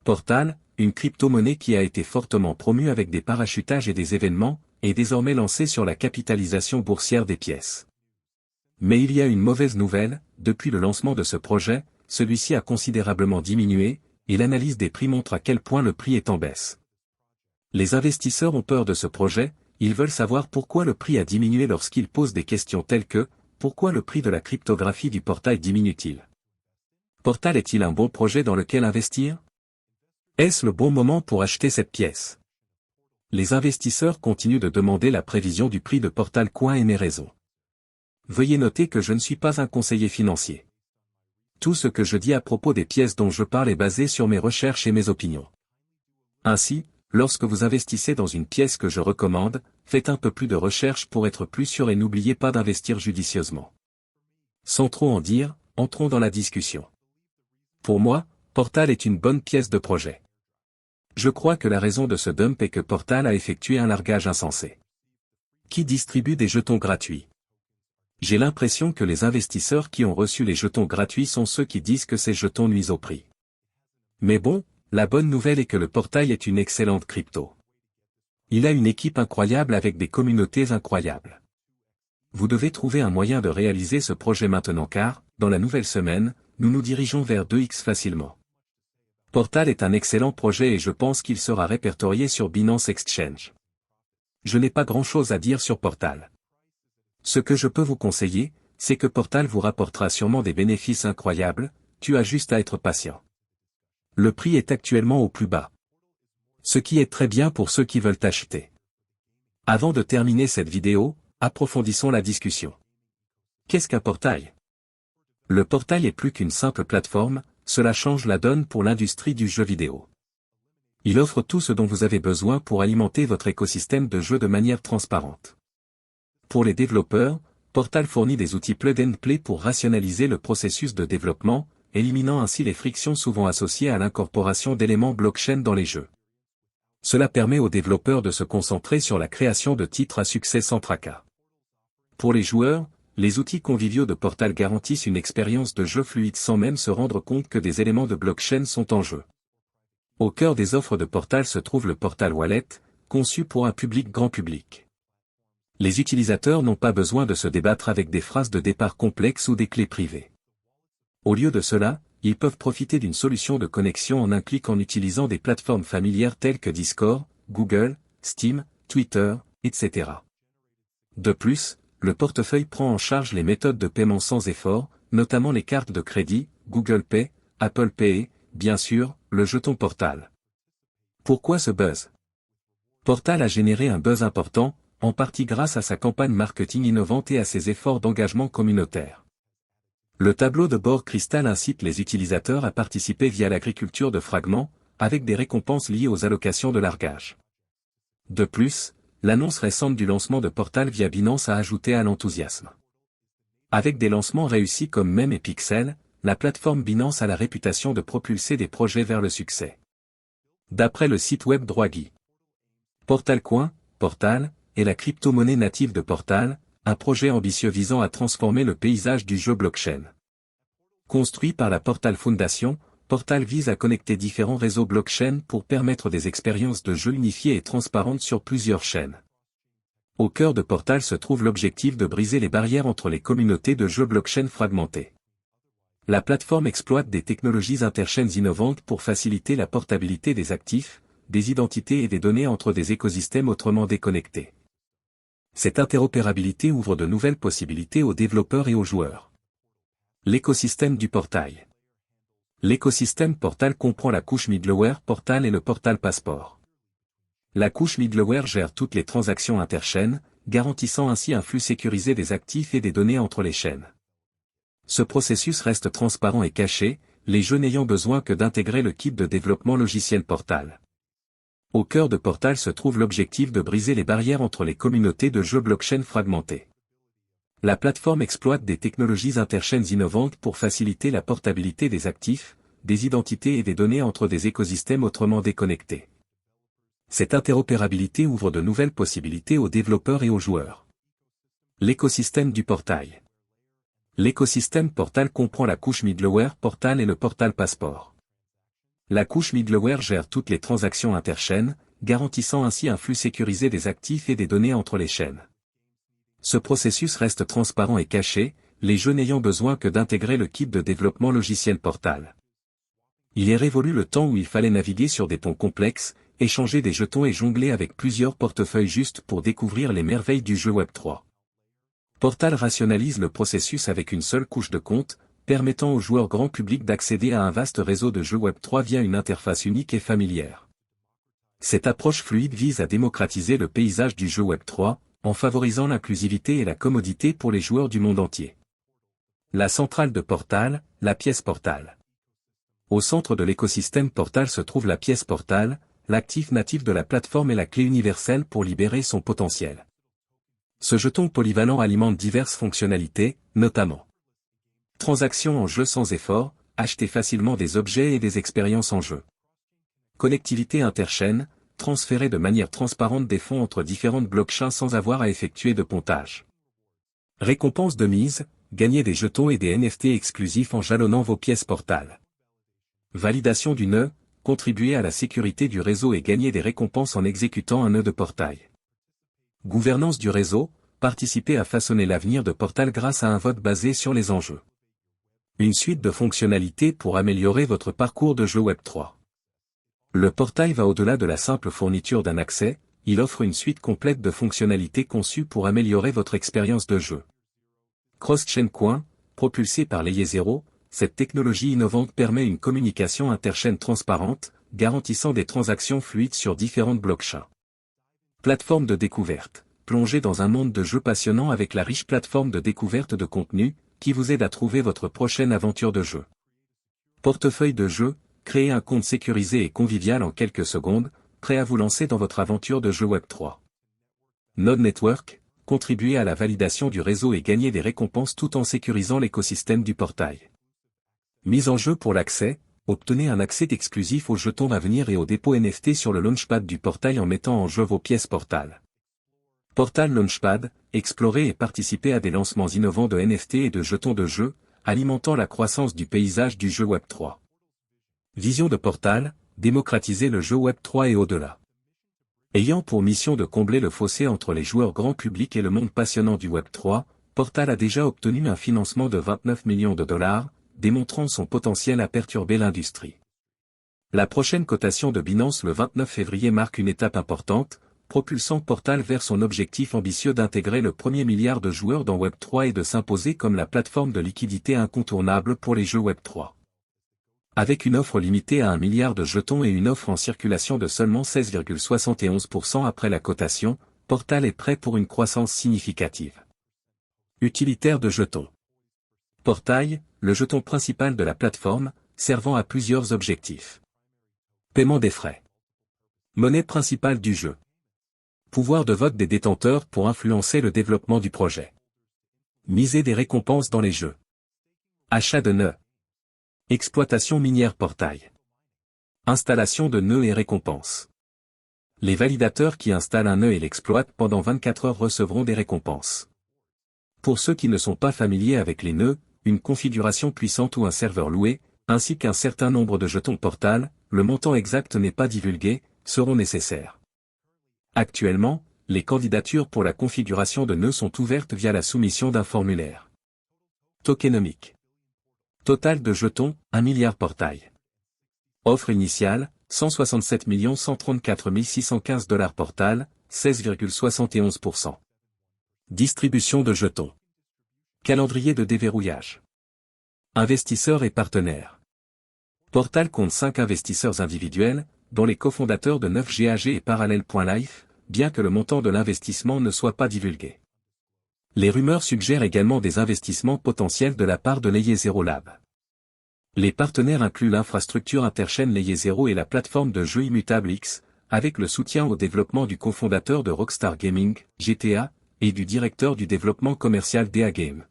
Portal, une crypto-monnaie qui a été fortement promue avec des parachutages et des événements, est désormais lancée sur la capitalisation boursière des pièces. Mais il y a une mauvaise nouvelle, depuis le lancement de ce projet, celui-ci a considérablement diminué, et l'analyse des prix montre à quel point le prix est en baisse. Les investisseurs ont peur de ce projet, ils veulent savoir pourquoi le prix a diminué lorsqu'ils posent des questions telles que « Pourquoi le prix de la cryptographie du Portal diminue-t-il » ? Portal est-il un bon projet dans lequel investir ? Est-ce le bon moment pour acheter cette pièce ? Les investisseurs continuent de demander la prévision du prix de Portal Coin et mes raisons. Veuillez noter que je ne suis pas un conseiller financier. Tout ce que je dis à propos des pièces dont je parle est basé sur mes recherches et mes opinions. Ainsi, lorsque vous investissez dans une pièce que je recommande, faites un peu plus de recherche pour être plus sûr et n'oubliez pas d'investir judicieusement. Sans trop en dire, entrons dans la discussion. Pour moi, Portal est une bonne pièce de projet. Je crois que la raison de ce dump est que Portal a effectué un largage insensé. Qui distribue des jetons gratuits ? J'ai l'impression que les investisseurs qui ont reçu les jetons gratuits sont ceux qui disent que ces jetons nuisent au prix. Mais bon, la bonne nouvelle est que le Portal est une excellente crypto. Il a une équipe incroyable avec des communautés incroyables. Vous devez trouver un moyen de réaliser ce projet maintenant car, dans la nouvelle semaine, nous nous dirigeons vers 2x facilement. Portal est un excellent projet et je pense qu'il sera répertorié sur Binance Exchange. Je n'ai pas grand-chose à dire sur Portal. Ce que je peux vous conseiller, c'est que Portal vous rapportera sûrement des bénéfices incroyables, tu as juste à être patient. Le prix est actuellement au plus bas. Ce qui est très bien pour ceux qui veulent acheter. Avant de terminer cette vidéo, approfondissons la discussion. Qu'est-ce qu'un portail ? Le portail est plus qu'une simple plateforme, cela change la donne pour l'industrie du jeu vidéo. Il offre tout ce dont vous avez besoin pour alimenter votre écosystème de jeux de manière transparente. Pour les développeurs, Portal fournit des outils plug-and-play pour rationaliser le processus de développement, éliminant ainsi les frictions souvent associées à l'incorporation d'éléments blockchain dans les jeux. Cela permet aux développeurs de se concentrer sur la création de titres à succès sans tracas. Pour les joueurs, les outils conviviaux de Portal garantissent une expérience de jeu fluide sans même se rendre compte que des éléments de blockchain sont en jeu. Au cœur des offres de Portal se trouve le Portal Wallet, conçu pour un public grand public. Les utilisateurs n'ont pas besoin de se débattre avec des phrases de départ complexes ou des clés privées. Au lieu de cela, ils peuvent profiter d'une solution de connexion en un clic en utilisant des plateformes familières telles que Discord, Google, Steam, Twitter, etc. De plus, le portefeuille prend en charge les méthodes de paiement sans effort, notamment les cartes de crédit, Google Pay, Apple Pay et, bien sûr, le jeton Portal. Pourquoi ce buzz ? Portal a généré un buzz important, en partie grâce à sa campagne marketing innovante et à ses efforts d'engagement communautaire. Le tableau de bord cristal incite les utilisateurs à participer via l'agriculture de fragments, avec des récompenses liées aux allocations de largage. De plus, l'annonce récente du lancement de Portal via Binance a ajouté à l'enthousiasme. Avec des lancements réussis comme Meme et Pixel, la plateforme Binance a la réputation de propulser des projets vers le succès. D'après le site web Droigui. Portal Coin, Portal, est la crypto-monnaie native de Portal, un projet ambitieux visant à transformer le paysage du jeu blockchain. Construit par la Portal Foundation, Portal vise à connecter différents réseaux blockchain pour permettre des expériences de jeu unifiées et transparentes sur plusieurs chaînes. Au cœur de Portal se trouve l'objectif de briser les barrières entre les communautés de jeux blockchain fragmentées. La plateforme exploite des technologies interchaînes innovantes pour faciliter la portabilité des actifs, des identités et des données entre des écosystèmes autrement déconnectés. Cette interopérabilité ouvre de nouvelles possibilités aux développeurs et aux joueurs. L'écosystème du portail. L'écosystème Portal comprend la couche middleware Portal et le Portal Passport. La couche middleware gère toutes les transactions interchaînes, garantissant ainsi un flux sécurisé des actifs et des données entre les chaînes. Ce processus reste transparent et caché, les jeux n'ayant besoin que d'intégrer le kit de développement logiciel Portal. Au cœur de Portal se trouve l'objectif de briser les barrières entre les communautés de jeux blockchain fragmentées. La plateforme exploite des technologies interchaînes innovantes pour faciliter la portabilité des actifs, des identités et des données entre des écosystèmes autrement déconnectés. Cette interopérabilité ouvre de nouvelles possibilités aux développeurs et aux joueurs. L'écosystème du portail. L'écosystème Portal comprend la couche middleware Portal et le Portal Passport. La couche middleware gère toutes les transactions interchaînes, garantissant ainsi un flux sécurisé des actifs et des données entre les chaînes. Ce processus reste transparent et caché, les jeux n'ayant besoin que d'intégrer le kit de développement logiciel Portal. Il est révolu le temps où il fallait naviguer sur des ponts complexes, échanger des jetons et jongler avec plusieurs portefeuilles juste pour découvrir les merveilles du jeu Web3. Portal rationalise le processus avec une seule couche de compte, permettant aux joueurs grand public d'accéder à un vaste réseau de jeux Web3 via une interface unique et familière. Cette approche fluide vise à démocratiser le paysage du jeu Web3, en favorisant l'inclusivité et la commodité pour les joueurs du monde entier. La centrale de Portal, la pièce Portal. Au centre de l'écosystème Portal se trouve la pièce Portal, l'actif natif de la plateforme et la clé universelle pour libérer son potentiel. Ce jeton polyvalent alimente diverses fonctionnalités, notamment transactions en jeu sans effort, acheter facilement des objets et des expériences en jeu. Connectivité interchaîne, transférer de manière transparente des fonds entre différentes blockchains sans avoir à effectuer de pontage. Récompense de mise, gagner des jetons et des NFT exclusifs en jalonnant vos pièces Portal. Validation du nœud, contribuer à la sécurité du réseau et gagner des récompenses en exécutant un nœud de portail. Gouvernance du réseau, participer à façonner l'avenir de Portal grâce à un vote basé sur les enjeux. Une suite de fonctionnalités pour améliorer votre parcours de jeu Web3. Le portail va au-delà de la simple fourniture d'un accès, il offre une suite complète de fonctionnalités conçues pour améliorer votre expérience de jeu. Cross-Chain Coin, propulsé par Layer0, cette technologie innovante permet une communication interchaîne transparente, garantissant des transactions fluides sur différentes blockchains. Plateforme de découverte, plongez dans un monde de jeux passionnant avec la riche plateforme de découverte de contenu, qui vous aide à trouver votre prochaine aventure de jeu. Portefeuille de jeu, créez un compte sécurisé et convivial en quelques secondes, prêt à vous lancer dans votre aventure de jeu Web3. Node Network, contribuez à la validation du réseau et gagnez des récompenses tout en sécurisant l'écosystème du portail. Mise en jeu pour l'accès, obtenez un accès exclusif aux jetons à venir et aux dépôts NFT sur le launchpad du portail en mettant en jeu vos pièces Portal. Portal Launchpad, explorez et participez à des lancements innovants de NFT et de jetons de jeu, alimentant la croissance du paysage du jeu Web3. Vision de Portal, démocratiser le jeu Web3 et au-delà. Ayant pour mission de combler le fossé entre les joueurs grand public et le monde passionnant du Web3, Portal a déjà obtenu un financement de 29 millions de dollars, démontrant son potentiel à perturber l'industrie. La prochaine cotation de Binance le 29 février marque une étape importante, propulsant Portal vers son objectif ambitieux d'intégrer le premier milliard de joueurs dans Web3 et de s'imposer comme la plateforme de liquidité incontournable pour les jeux Web3. Avec une offre limitée à 1 milliard de jetons et une offre en circulation de seulement 16,71% après la cotation, Portal est prêt pour une croissance significative. Utilitaire de jetons. Portail, le jeton principal de la plateforme, servant à plusieurs objectifs. Paiement des frais. Monnaie principale du jeu. Pouvoir de vote des détenteurs pour influencer le développement du projet. Miser des récompenses dans les jeux. Achat de nœuds. Exploitation minière Portail. Installation de nœuds et récompenses. Les validateurs qui installent un nœud et l'exploitent pendant 24 heures recevront des récompenses. Pour ceux qui ne sont pas familiers avec les nœuds, une configuration puissante ou un serveur loué, ainsi qu'un certain nombre de jetons Portal, le montant exact n'est pas divulgué, seront nécessaires. Actuellement, les candidatures pour la configuration de nœuds sont ouvertes via la soumission d'un formulaire. Tokenomique. Total de jetons, 1 milliard Portail. Offre initiale, 167 134 615 $ Portal, 16,71%. Distribution de jetons. Calendrier de déverrouillage. Investisseurs et partenaires. Portal compte 5 investisseurs individuels, dont les cofondateurs de 9GAG et Parallel.life, bien que le montant de l'investissement ne soit pas divulgué. Les rumeurs suggèrent également des investissements potentiels de la part de Layer0 Lab. Les partenaires incluent l'infrastructure interchaîne Layer0 et la plateforme de jeux Immutable X, avec le soutien au développement du cofondateur de Rockstar Gaming, GTA, et du directeur du développement commercial DA Game.